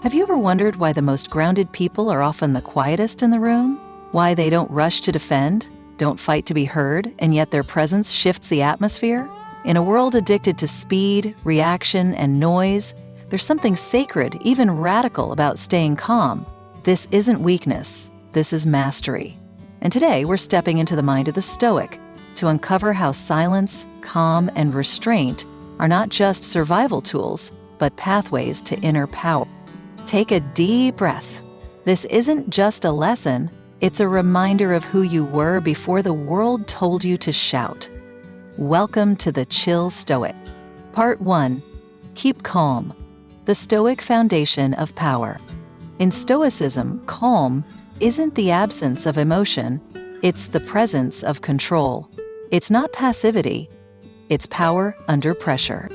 Have you ever wondered why the most grounded people are often the quietest in the room? Why they don't rush to defend, don't fight to be heard, and yet their presence shifts the atmosphere? In a world addicted to speed, reaction, and noise, there's something sacred, even radical, about staying calm. This isn't weakness, this is mastery. And today we're stepping into the mind of the Stoic to uncover how silence, calm, and restraint are not just survival tools, but pathways to inner power. Take a deep breath. This isn't just a lesson, it's a reminder of who you were before the world told you to shout. Welcome to the Chill Stoic. Part 1. Keep calm. The Stoic foundation of power. In Stoicism, calm isn't the absence of emotion, it's the presence of control. It's not passivity, it's power under pressure.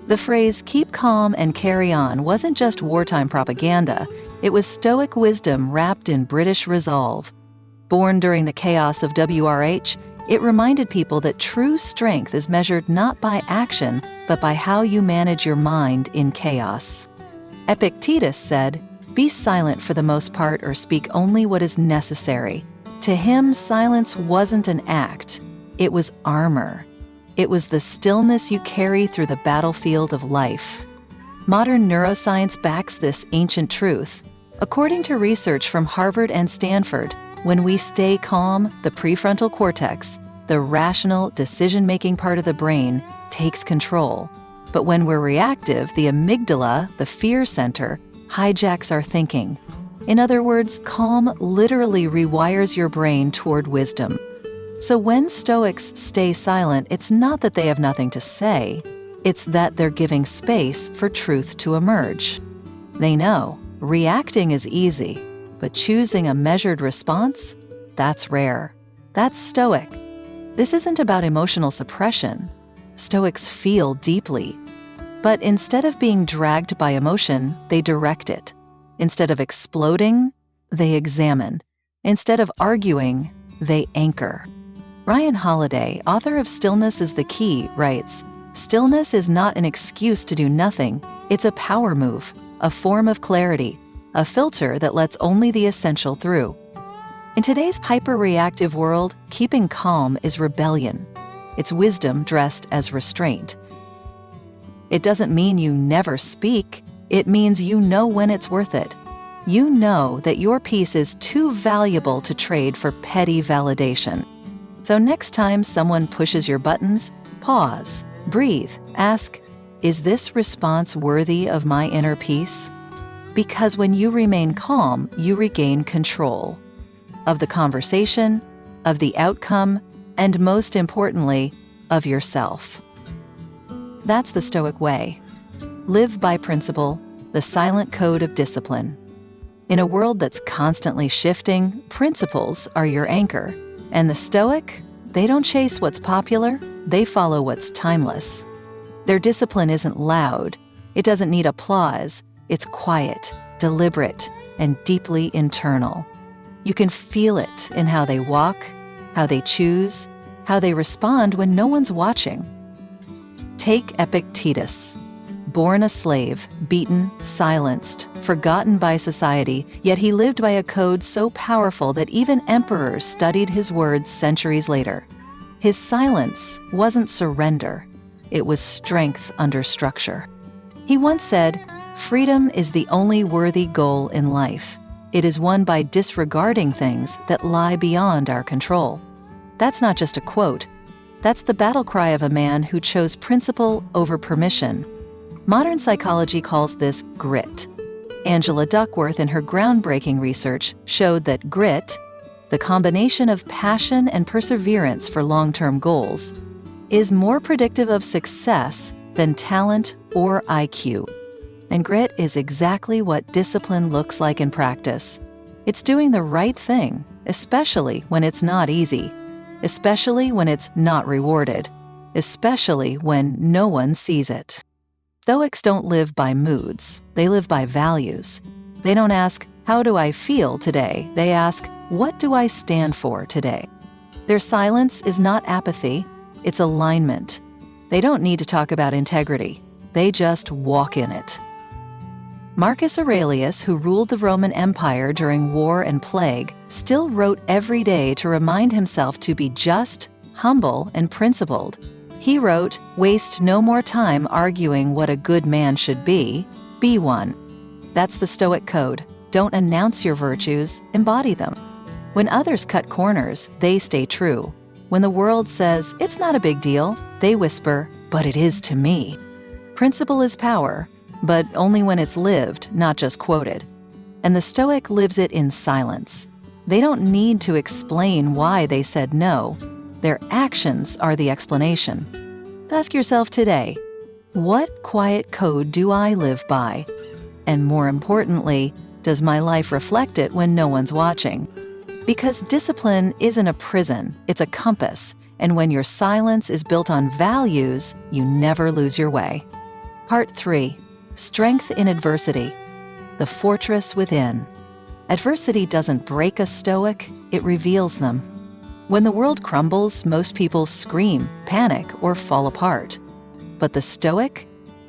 The phrase, keep calm and carry on, wasn't just wartime propaganda, it was Stoic wisdom wrapped in British resolve. Born during the chaos of WRH, it reminded people that true strength is measured not by action, but by how you manage your mind in chaos. Epictetus said, "Be silent for the most part or speak only what is necessary." To him, silence wasn't an act, it was armor. It was the stillness you carry through the battlefield of life. Modern neuroscience backs this ancient truth. According to research from Harvard and Stanford, when we stay calm, the prefrontal cortex, the rational, decision-making part of the brain, takes control. But when we're reactive, the amygdala, the fear center, hijacks our thinking. In other words, calm literally rewires your brain toward wisdom. So when Stoics stay silent, it's not that they have nothing to say, it's that they're giving space for truth to emerge. They know reacting is easy, but choosing a measured response, that's rare. That's Stoic. This isn't about emotional suppression. Stoics feel deeply. But instead of being dragged by emotion, they direct it. Instead of exploding, they examine. Instead of arguing, they anchor. Ryan Holiday, author of Stillness is the Key, writes, "Stillness is not an excuse to do nothing. It's a power move, a form of clarity, a filter that lets only the essential through." In today's hyper-reactive world, keeping calm is rebellion. It's wisdom dressed as restraint. It doesn't mean you never speak. It means you know when it's worth it. You know that your peace is too valuable to trade for petty validation. So next time someone pushes your buttons, pause, breathe, ask, is this response worthy of my inner peace? Because when you remain calm, you regain control of the conversation, of the outcome, and most importantly, of yourself. That's the Stoic way. Live by principle, the silent code of discipline. In a world that's constantly shifting, principles are your anchor. And the Stoic, they don't chase what's popular, they follow what's timeless. Their discipline isn't loud, it doesn't need applause, it's quiet, deliberate, and deeply internal. You can feel it in how they walk, how they choose, how they respond when no one's watching. Take Epictetus. Born a slave, beaten, silenced, forgotten by society, yet he lived by a code so powerful that even emperors studied his words centuries later. His silence wasn't surrender, it was strength under structure. He once said, "Freedom is the only worthy goal in life. It is won by disregarding things that lie beyond our control." That's not just a quote, that's the battle cry of a man who chose principle over permission. Modern psychology calls this grit. Angela Duckworth, in her groundbreaking research, showed that grit, the combination of passion and perseverance for long-term goals, is more predictive of success than talent or IQ. And grit is exactly what discipline looks like in practice. It's doing the right thing, especially when it's not easy, especially when it's not rewarded, especially when no one sees it. Stoics don't live by moods, they live by values. They don't ask, "How do I feel today?" They ask, "What do I stand for today?" Their silence is not apathy, it's alignment. They don't need to talk about integrity, they just walk in it. Marcus Aurelius, who ruled the Roman Empire during war and plague, still wrote every day to remind himself to be just, humble, and principled. He wrote, "Waste no more time arguing what a good man should be one." That's the Stoic code. Don't announce your virtues, embody them. When others cut corners, they stay true. When the world says, "It's not a big deal," they whisper, "But it is to me." Principle is power, but only when it's lived, not just quoted. And the Stoic lives it in silence. They don't need to explain why they said no. Their actions are the explanation. Ask yourself today, what quiet code do I live by? And more importantly, does my life reflect it when no one's watching? Because discipline isn't a prison, it's a compass, and when your silence is built on values, you never lose your way. Part 3. Strength in adversity. The fortress within. Adversity doesn't break a Stoic, it reveals them. When the world crumbles, most people scream, panic, or fall apart. But the Stoic?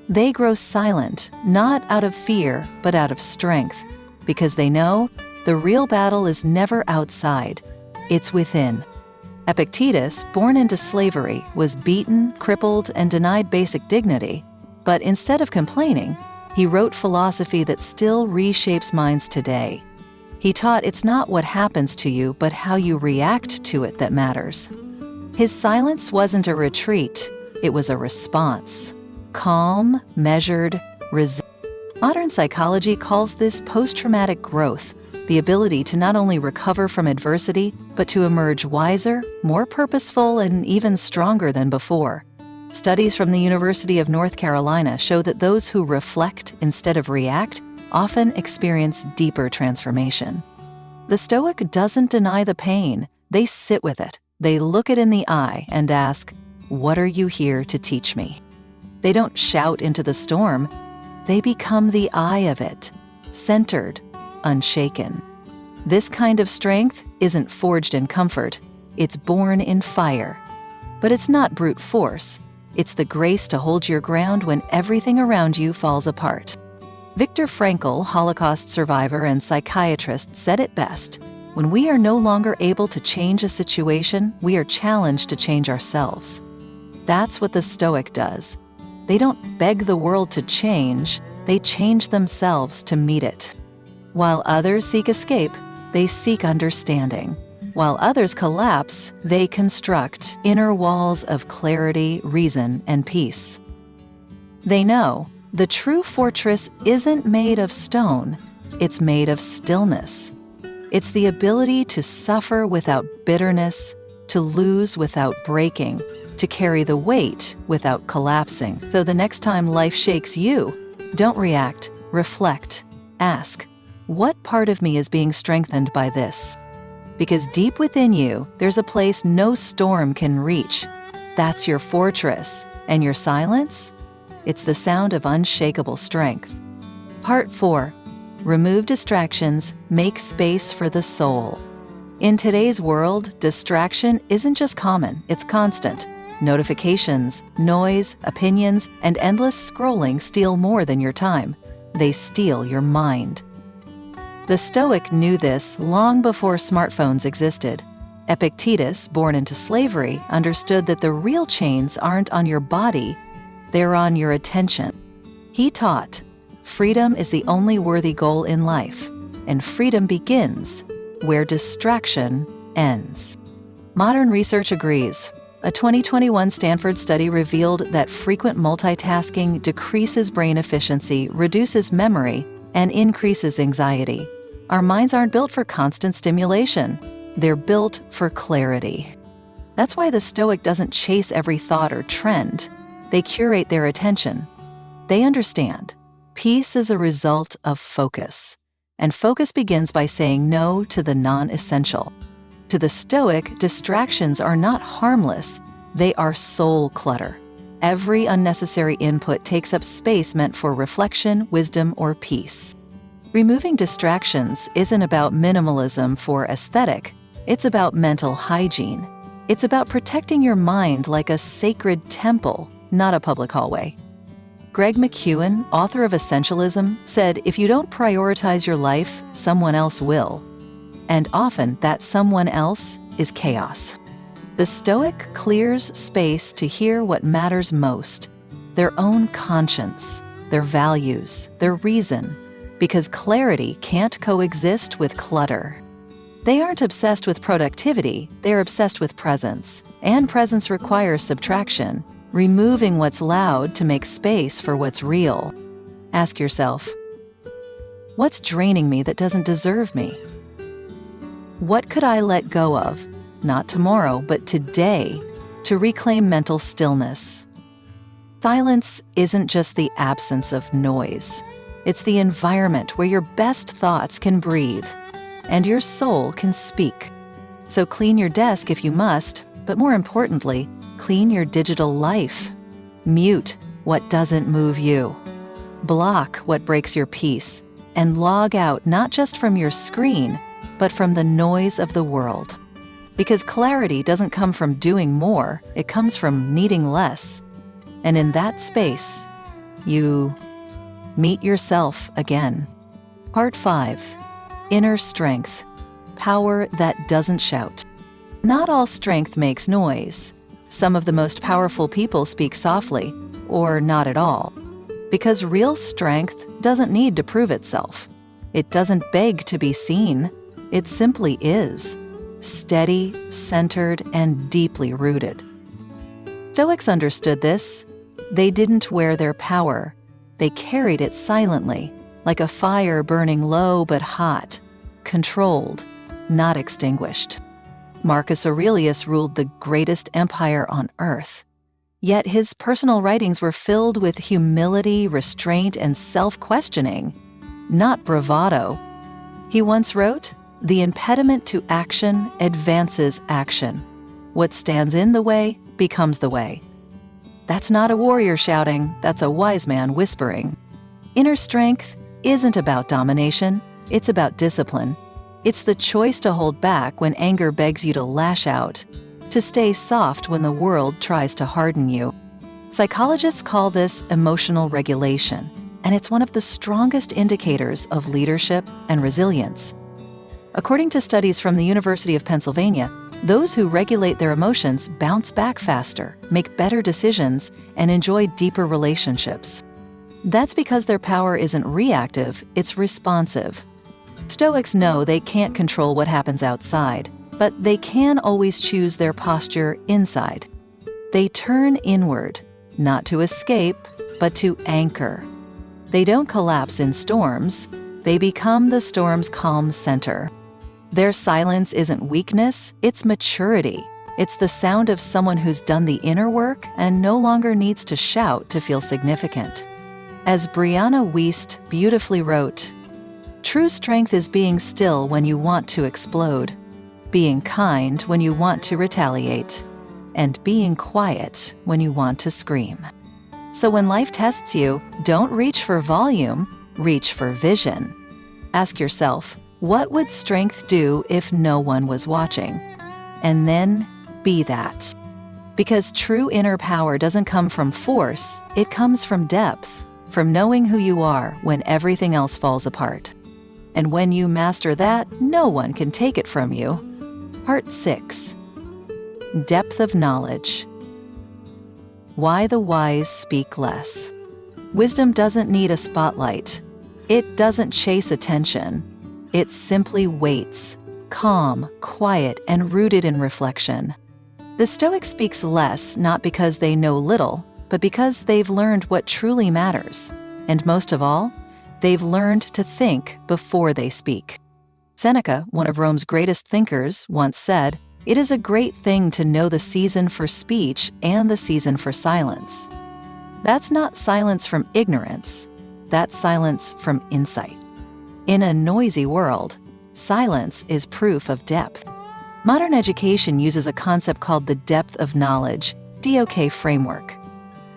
They grow silent, not out of fear, but out of strength, because they know the real battle is never outside, it's within. Epictetus, born into slavery, was beaten, crippled, and denied basic dignity. But instead of complaining, he wrote philosophy that still reshapes minds today. He taught it's not what happens to you, but how you react to it that matters. His silence wasn't a retreat, it was a response. Calm, measured, resilient. Modern psychology calls this post-traumatic growth, the ability to not only recover from adversity, but to emerge wiser, more purposeful, and even stronger than before. Studies from the University of North Carolina show that those who reflect instead of react often experience deeper transformation. The Stoic doesn't deny the pain, they sit with it. They look it in the eye and ask, "What are you here to teach me?" They don't shout into the storm, they become the eye of it, centered, unshaken. This kind of strength isn't forged in comfort, it's born in fire. But it's not brute force. It's the grace to hold your ground when everything around you falls apart. Viktor Frankl, Holocaust survivor and psychiatrist, said it best. When we are no longer able to change a situation, we are challenged to change ourselves. That's what the Stoic does. They don't beg the world to change, they change themselves to meet it. While others seek escape, they seek understanding. While others collapse, they construct inner walls of clarity, reason, and peace. They know the true fortress isn't made of stone, it's made of stillness. It's the ability to suffer without bitterness, to lose without breaking, to carry the weight without collapsing. So the next time life shakes you, don't react, reflect, ask, what part of me is being strengthened by this? Because deep within you, there's a place no storm can reach. That's your fortress. And your silence? It's the sound of unshakable strength. Part 4. Remove distractions, make space for the soul. In today's world, distraction isn't just common, it's constant. Notifications, noise, opinions, and endless scrolling steal more than your time. They steal your mind. The Stoic knew this long before smartphones existed. Epictetus, born into slavery, understood that the real chains aren't on your body, they're on your attention. He taught, freedom is the only worthy goal in life, and freedom begins where distraction ends. Modern research agrees. A 2021 Stanford study revealed that frequent multitasking decreases brain efficiency, reduces memory, and increases anxiety. Our minds aren't built for constant stimulation. They're built for clarity. That's why the Stoic doesn't chase every thought or trend. They curate their attention. They understand. Peace is a result of focus. And focus begins by saying no to the non-essential. To the Stoic, distractions are not harmless. They are soul clutter. Every unnecessary input takes up space meant for reflection, wisdom, or peace. Removing distractions isn't about minimalism for aesthetic. It's about mental hygiene. It's about protecting your mind like a sacred temple, not a public hallway. Greg McKeown, author of Essentialism, said, "If you don't prioritize your life, someone else will." And often that someone else is chaos. The Stoic clears space to hear what matters most, their own conscience, their values, their reason, because clarity can't coexist with clutter. They aren't obsessed with productivity, they're obsessed with presence. And presence requires subtraction, removing what's loud to make space for what's real. Ask yourself, what's draining me that doesn't deserve me? What could I let go of, not tomorrow, but today, to reclaim mental stillness? Silence isn't just the absence of noise. It's the environment where your best thoughts can breathe and your soul can speak. So clean your desk if you must, but more importantly, clean your digital life. Mute what doesn't move you. Block what breaks your peace, and log out not just from your screen, but from the noise of the world. Because clarity doesn't come from doing more, it comes from needing less. And in that space, you meet yourself again. Part 5. Inner strength. Power that doesn't shout. Not all strength makes noise. Some of the most powerful people speak softly, or not at all. Because real strength doesn't need to prove itself. It doesn't beg to be seen. It simply is. Steady, centered, and deeply rooted. Stoics understood this. They didn't wear their power. They carried it silently, like a fire burning low but hot, controlled, not extinguished. Marcus Aurelius ruled the greatest empire on earth. Yet his personal writings were filled with humility, restraint, and self-questioning, not bravado. He once wrote, "The impediment to action advances action. What stands in the way becomes the way." That's not a warrior shouting, that's a wise man whispering. Inner strength isn't about domination, it's about discipline. It's the choice to hold back when anger begs you to lash out, to stay soft when the world tries to harden you. Psychologists call this emotional regulation, and it's one of the strongest indicators of leadership and resilience. According to studies from the University of Pennsylvania, those who regulate their emotions bounce back faster, make better decisions, and enjoy deeper relationships. That's because their power isn't reactive, it's responsive. Stoics know they can't control what happens outside, but they can always choose their posture inside. They turn inward, not to escape, but to anchor. They don't collapse in storms, they become the storm's calm center. Their silence isn't weakness, it's maturity. It's the sound of someone who's done the inner work and no longer needs to shout to feel significant. As Brianna Wiest beautifully wrote, "True strength is being still when you want to explode, being kind when you want to retaliate, and being quiet when you want to scream." So when life tests you, don't reach for volume, reach for vision. Ask yourself, what would strength do if no one was watching? And then be that. Because true inner power doesn't come from force, it comes from depth, from knowing who you are when everything else falls apart. And when you master that, no one can take it from you. Part 6. Depth of knowledge. Why the wise speak less. Wisdom doesn't need a spotlight. It doesn't chase attention. It simply waits, calm, quiet, and rooted in reflection. The Stoic speaks less not because they know little, but because they've learned what truly matters. And most of all, they've learned to think before they speak. Seneca, one of Rome's greatest thinkers, once said, "It is a great thing to know the season for speech and the season for silence." That's not silence from ignorance, that's silence from insight. In a noisy world, silence is proof of depth. Modern education uses a concept called the depth of knowledge, DOK framework.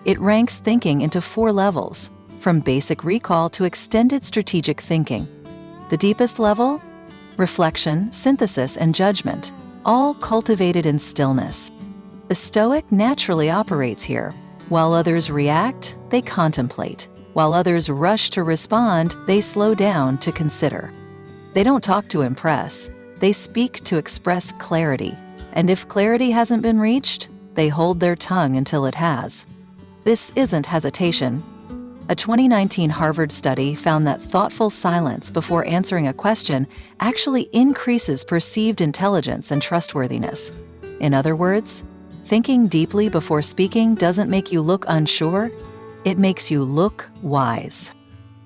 It ranks thinking into 4 levels, from basic recall to extended strategic thinking. The deepest level? Reflection, synthesis, and judgment, all cultivated in stillness. The Stoic naturally operates here, while others react, they contemplate. While others rush to respond, they slow down to consider. They don't talk to impress. They speak to express clarity. And if clarity hasn't been reached, they hold their tongue until it has. This isn't hesitation. A 2019 Harvard study found that thoughtful silence before answering a question actually increases perceived intelligence and trustworthiness. In other words, thinking deeply before speaking doesn't make you look unsure, it makes you look wise.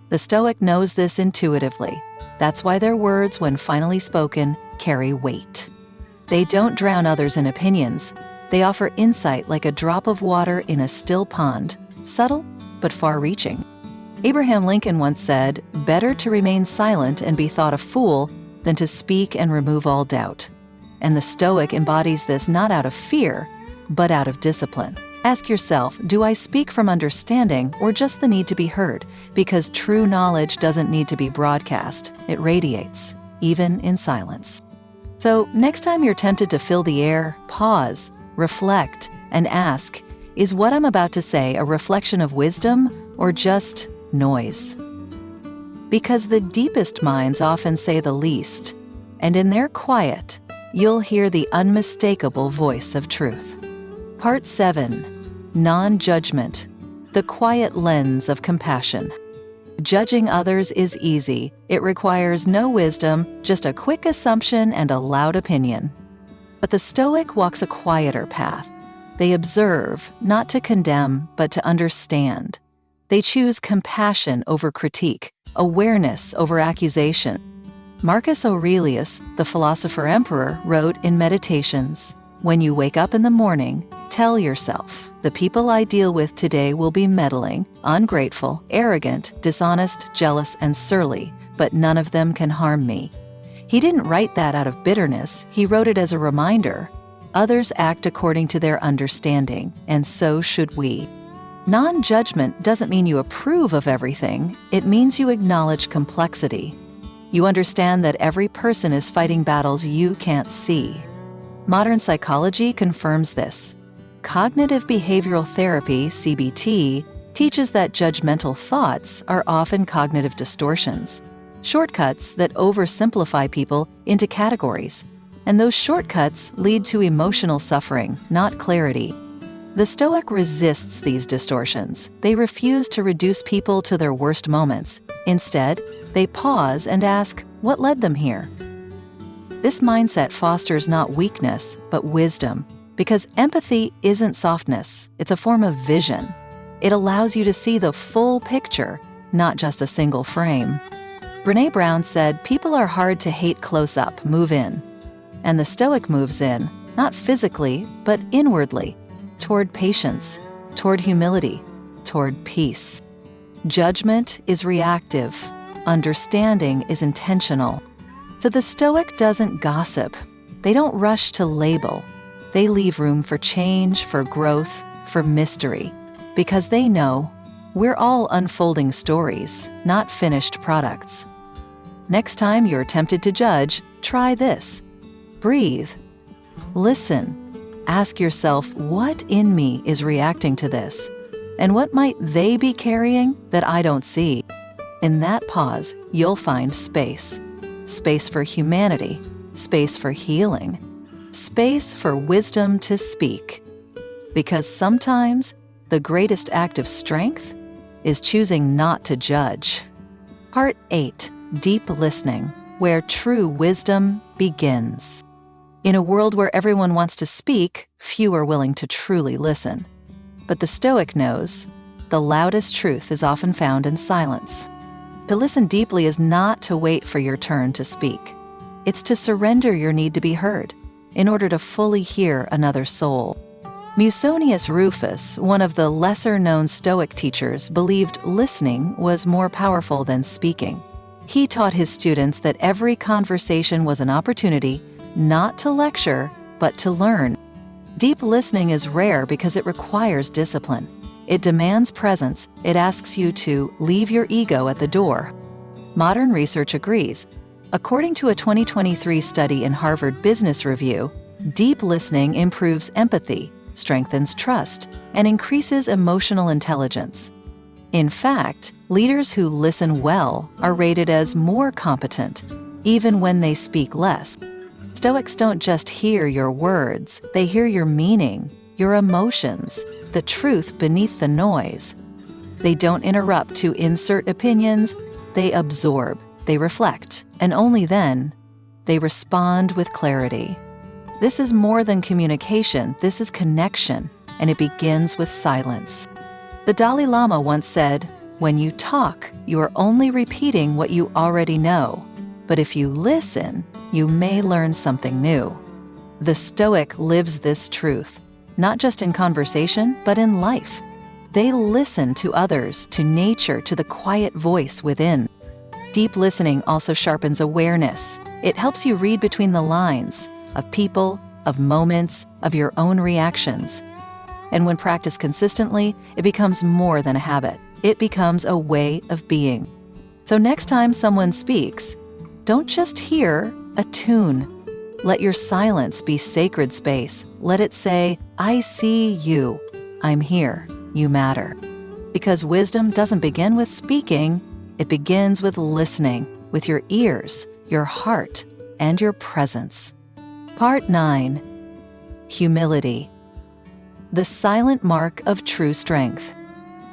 The Stoic knows this intuitively. That's why their words, when finally spoken, carry weight. They don't drown others in opinions. They offer insight like a drop of water in a still pond, subtle but far-reaching. Abraham Lincoln once said, "Better to remain silent and be thought a fool than to speak and remove all doubt." And the Stoic embodies this not out of fear, but out of discipline. Ask yourself, do I speak from understanding or just the need to be heard? Because true knowledge doesn't need to be broadcast. It radiates, even in silence. So next time you're tempted to fill the air, pause, reflect, and ask, is what I'm about to say a reflection of wisdom or just noise? Because the deepest minds often say the least, and in their quiet, you'll hear the unmistakable voice of truth. Part 7. Non-judgment, the quiet lens of compassion. Judging others is easy. It requires no wisdom, just a quick assumption and a loud opinion. But the Stoic walks a quieter path. They observe, not to condemn, but to understand. They choose compassion over critique, awareness over accusation. Marcus Aurelius, the philosopher-emperor, wrote in Meditations, "When you wake up in the morning, tell yourself, the people I deal with today will be meddling, ungrateful, arrogant, dishonest, jealous, and surly, but none of them can harm me." He didn't write that out of bitterness. He wrote it as a reminder. Others act according to their understanding, and so should we. Non-judgment doesn't mean you approve of everything. It means you acknowledge complexity. You understand that every person is fighting battles you can't see. Modern psychology confirms this. Cognitive behavioral therapy, CBT, teaches that judgmental thoughts are often cognitive distortions, shortcuts that oversimplify people into categories. And those shortcuts lead to emotional suffering, not clarity. The Stoic resists these distortions. They refuse to reduce people to their worst moments. Instead, they pause and ask, what led them here? This mindset fosters not weakness, but wisdom, because empathy isn't softness, it's a form of vision. It allows you to see the full picture, not just a single frame. Brené Brown said, "People are hard to hate close up, move in." And the Stoic moves in, not physically, but inwardly, toward patience, toward humility, toward peace. Judgment is reactive. Understanding is intentional. So the Stoic doesn't gossip. They don't rush to label. They leave room for change, for growth, for mystery, because they know we're all unfolding stories, not finished products. Next time you're tempted to judge, try this. Breathe. Listen. Ask yourself, what in me is reacting to this? And what might they be carrying that I don't see? In that pause, you'll find space. Space for humanity. Space for healing. Space for wisdom to speak. Because sometimes the greatest act of strength is choosing not to judge. Part 8. Deep listening, where true wisdom begins. In a world where everyone wants to speak, few are willing to truly listen. But the Stoic knows the loudest truth is often found in silence. To listen deeply is not to wait for your turn to speak. It's to surrender your need to be heard in order to fully hear another soul. Musonius Rufus, one of the lesser-known Stoic teachers, believed listening was more powerful than speaking. He taught his students that every conversation was an opportunity not to lecture, but to learn. Deep listening is rare because it requires discipline. It demands presence. It asks you to leave your ego at the door. Modern research agrees. According to a 2023 study in Harvard Business Review, deep listening improves empathy, strengthens trust, and increases emotional intelligence. In fact, leaders who listen well are rated as more competent, even when they speak less. Stoics don't just hear your words, they hear your meaning, your emotions, the truth beneath the noise. They don't interrupt to insert opinions, they absorb, they reflect, and only then, they respond with clarity. This is more than communication, this is connection, and it begins with silence. The Dalai Lama once said, "When you talk, you are only repeating what you already know. But if you listen, you may learn something new." The Stoic lives this truth, not just in conversation, but in life. They listen to others, to nature, to the quiet voice within. Deep listening also sharpens awareness. It helps you read between the lines of people, of moments, of your own reactions. And when practiced consistently, it becomes more than a habit. It becomes a way of being. So next time someone speaks, don't just hear, attune. Let your silence be sacred space. Let it say, "I see you. I'm here. You matter." Because wisdom doesn't begin with speaking, it begins with listening, with your ears, your heart, and your presence. Part 9. Humility. The silent mark of true strength.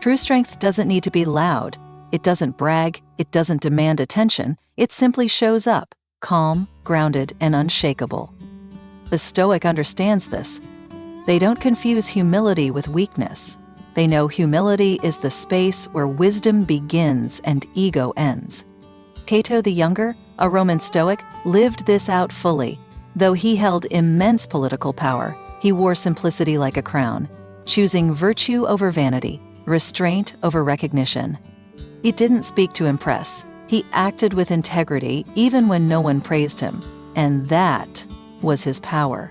True strength doesn't need to be loud. It doesn't brag. It doesn't demand attention. It simply shows up, calm, grounded, and unshakable. The Stoic understands this. They don't confuse humility with weakness. They know humility is the space where wisdom begins and ego ends. Cato the Younger, a Roman Stoic, lived this out fully. Though he held immense political power, he wore simplicity like a crown, choosing virtue over vanity, restraint over recognition. He didn't speak to impress. He acted with integrity even when no one praised him, and that was his power.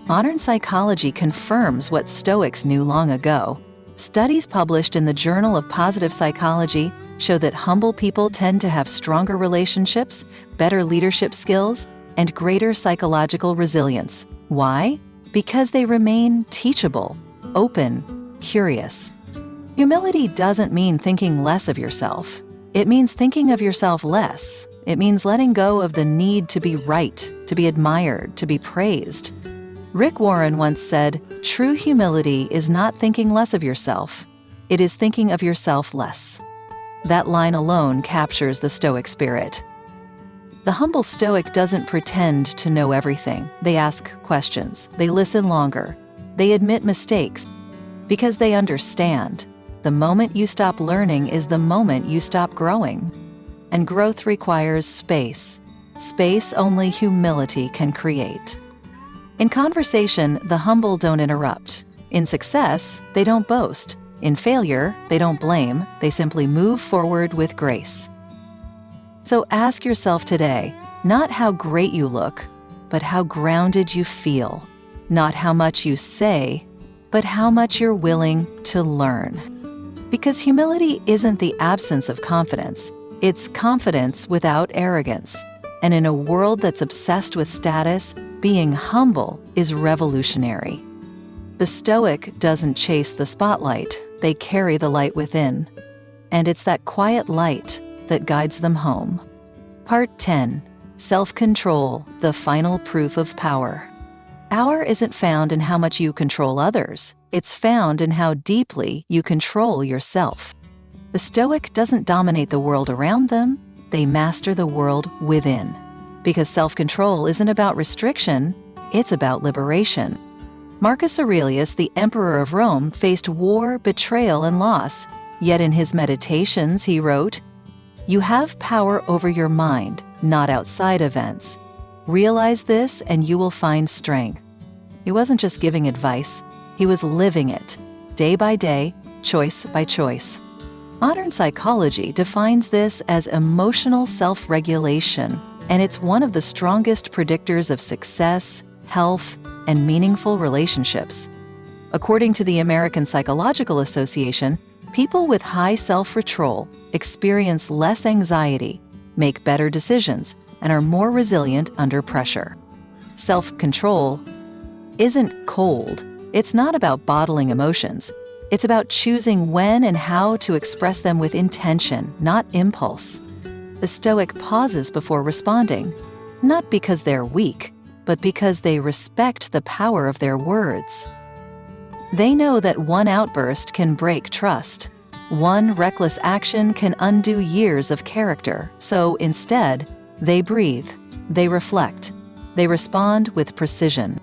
Modern psychology confirms what Stoics knew long ago. Studies published in the Journal of Positive Psychology show that humble people tend to have stronger relationships, better leadership skills, and greater psychological resilience. Why? Because they remain teachable, open, curious. Humility doesn't mean thinking less of yourself. It means thinking of yourself less. It means letting go of the need to be right, to be admired, to be praised. Rick Warren once said, "True humility is not thinking less of yourself. It is thinking of yourself less." That line alone captures the Stoic spirit. The humble Stoic doesn't pretend to know everything. They ask questions. They listen longer. They admit mistakes because they understand. The moment you stop learning is the moment you stop growing. And growth requires space. Space only humility can create. In conversation, the humble don't interrupt. In success, they don't boast. In failure, they don't blame. They simply move forward with grace. So ask yourself today, not how great you look, but how grounded you feel. Not how much you say, but how much you're willing to learn. Because humility isn't the absence of confidence, it's confidence without arrogance. And in a world that's obsessed with status, being humble is revolutionary. The Stoic doesn't chase the spotlight, they carry the light within. And it's that quiet light that guides them home. Part 10. Self-control, the final proof of power. Power isn't found in how much you control others. It's found in how deeply you control yourself. The Stoic doesn't dominate the world around them, they master the world within. Because self-control isn't about restriction, it's about liberation. Marcus Aurelius, the Emperor of Rome, faced war, betrayal, and loss. Yet in his meditations he wrote, "You have power over your mind, not outside events. Realize this and you will find strength." He wasn't just giving advice, he was living it, day by day, choice by choice. Modern psychology defines this as emotional self-regulation, and it's one of the strongest predictors of success, health, and meaningful relationships. According to the American Psychological Association, people with high self-control experience less anxiety, make better decisions, and are more resilient under pressure. Self-control isn't cold. It's not about bottling emotions. It's about choosing when and how to express them with intention, not impulse. The Stoic pauses before responding, not because they're weak, but because they respect the power of their words. They know that one outburst can break trust. One reckless action can undo years of character, so instead, they breathe, they reflect, they respond with precision.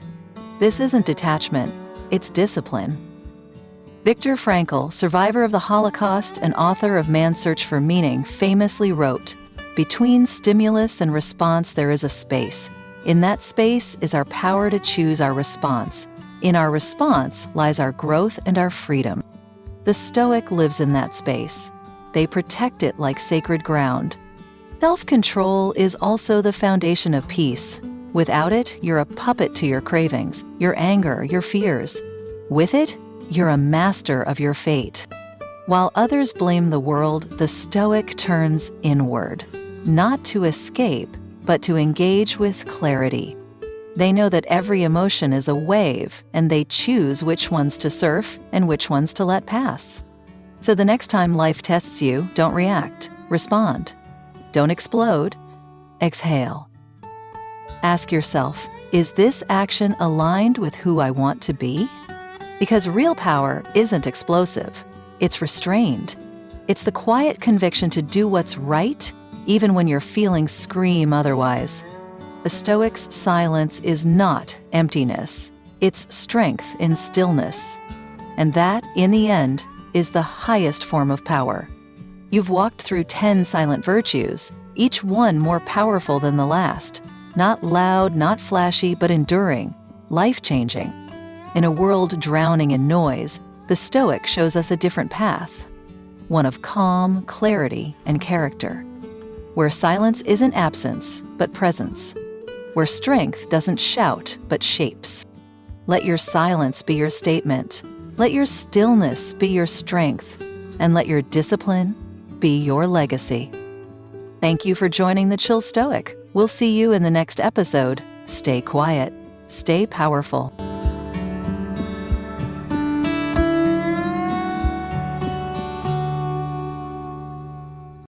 This isn't detachment, it's discipline. Viktor Frankl, survivor of the Holocaust and author of Man's Search for Meaning, famously wrote, "Between stimulus and response there is a space. In that space is our power to choose our response. In our response lies our growth and our freedom." The Stoic lives in that space. They protect it like sacred ground. Self-control is also the foundation of peace. Without it, you're a puppet to your cravings, your anger, your fears. With it, you're a master of your fate. While others blame the world, the Stoic turns inward, not to escape, but to engage with clarity. They know that every emotion is a wave, and they choose which ones to surf and which ones to let pass. So the next time life tests you, don't react, respond. Don't explode, exhale. Ask yourself, is this action aligned with who I want to be? Because real power isn't explosive, it's restrained. It's the quiet conviction to do what's right, even when your feelings scream otherwise. The Stoic's silence is not emptiness, it's strength in stillness. And that, in the end, is the highest form of power. You've walked through 10 silent virtues, each one more powerful than the last. Not loud, not flashy, but enduring, life-changing. In a world drowning in noise, the Stoic shows us a different path, one of calm, clarity, and character, where silence isn't absence, but presence, where strength doesn't shout, but shapes. Let your silence be your statement, let your stillness be your strength, and let your discipline be your legacy. Thank you for joining the Chill Stoic. We'll see you in the next episode. Stay quiet, stay powerful.